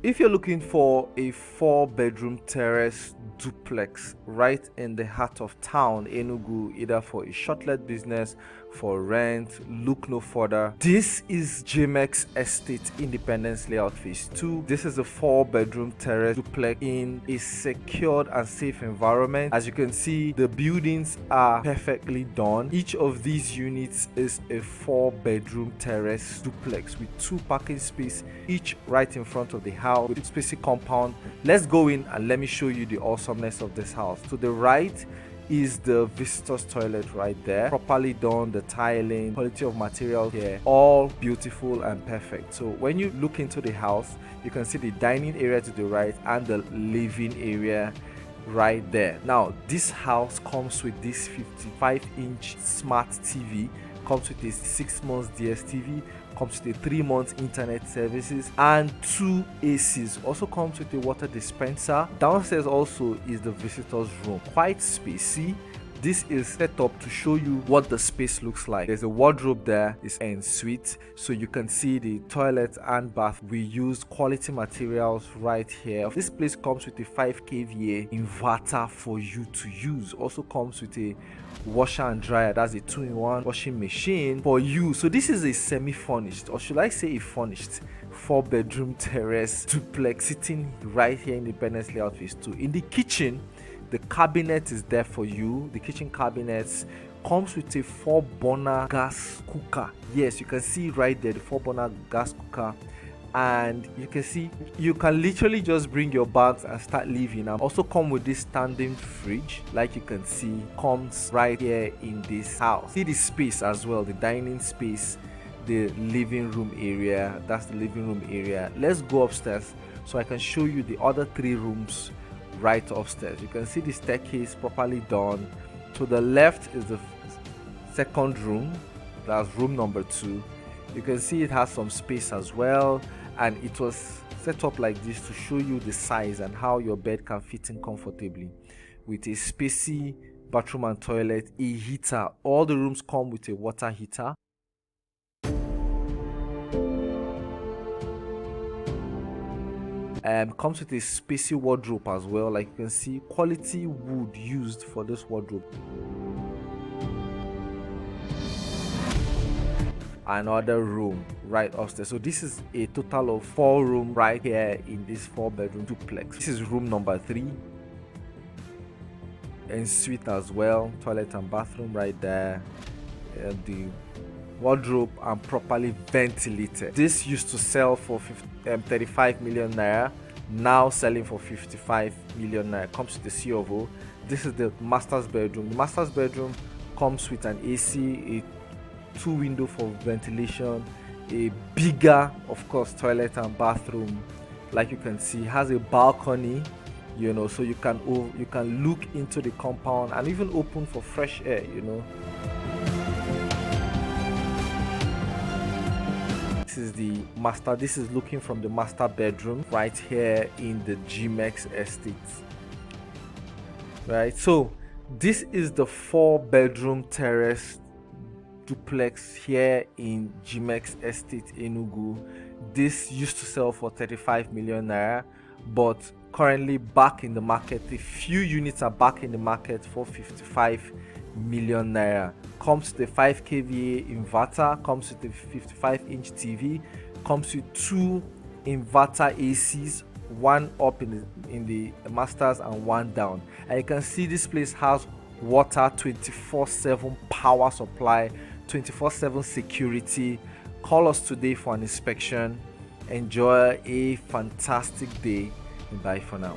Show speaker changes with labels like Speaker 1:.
Speaker 1: If you're looking for a 4-bedroom terrace duplex right in the heart of town, Enugu, either for a shortlet business, for rent, look no further. This is Jimex Estate Independence Layout Phase 2. This is a 4-bedroom terrace duplex in a secured and safe environment. As you can see, the buildings are perfectly done. Each of these units is a 4-bedroom terrace duplex with 2 parking spaces, each right in front of the house with a spacey compound. Let's go in and let me show you the awesomeness of this house. To the right is the visitor's toilet right there, properly done, the tiling, quality of material here, all beautiful and perfect. So when you look into the house, you can see the dining area to the right and the living area right there. Now this house comes with this 55-inch smart TV, comes with a 6 months DSTV, comes with a 3 months internet services and 2 ACs. Also comes with a water dispenser. Downstairs also is the visitor's room, quite spacey. This is set up to show you what the space looks like. There's a wardrobe there, it's en suite, so you can see the toilet and bath. We used quality materials right here. This place comes with a 5 kVA inverter for you to use. Also comes with a washer and dryer, that's a 2-in-1 washing machine for you. So this is a semi-furnished, or should I say a furnished 4-bedroom terrace duplex sitting right here in Independence Layout Phase 2. In the kitchen, the cabinet is there for you. The kitchen cabinets comes with a 4-burner gas cooker. Yes, you can see right there the 4-burner gas cooker, and you can see you can literally just bring your bags and start living. And also come with this standing fridge, like you can see, comes right here in this house. See the space as well, the dining space, the living room area. That's the living room area. Let's go upstairs so I can show you the other 3 rooms right upstairs. You can see the staircase properly done. To the left is the second room, that's room number 2. You can see it has some space as well, and it was set up like this to show you the size and how your bed can fit in comfortably, with a spacey bathroom and toilet, a heater. All the rooms come with a water heater. Comes with a spacey wardrobe as well. Like you can see, quality wood used for this wardrobe. Another room right upstairs. So this is a total of 4 rooms right here in this 4-bedroom duplex. This is room number 3, en suite as well, toilet and bathroom right there, the wardrobe and properly ventilated. This used to sell for 35 million naira, now selling for 55 million naira. Comes with the C of O. This is the master's bedroom. The master's bedroom comes with an AC, a 2 window for ventilation, a bigger, of course, toilet and bathroom. Like you can see, has a balcony, you know, so you can look into the compound and even open for fresh air, you know. This is the master. This is looking from the master bedroom right here in the Jimex Estate. Right, so this is the 4-bedroom terrace duplex here in Jimex Estate, Enugu. This used to sell for 35 million naira, but currently back in the market. A few units are back in the market for 55 million naira. Comes with a 5 kVA inverter, comes with a 55-inch TV, comes with 2 inverter ACs, 1 up in the masters and 1 down. And you can see this place has water, 24/7 power supply, 24/7 security. Call us today for an inspection. Enjoy a fantastic day and bye for now.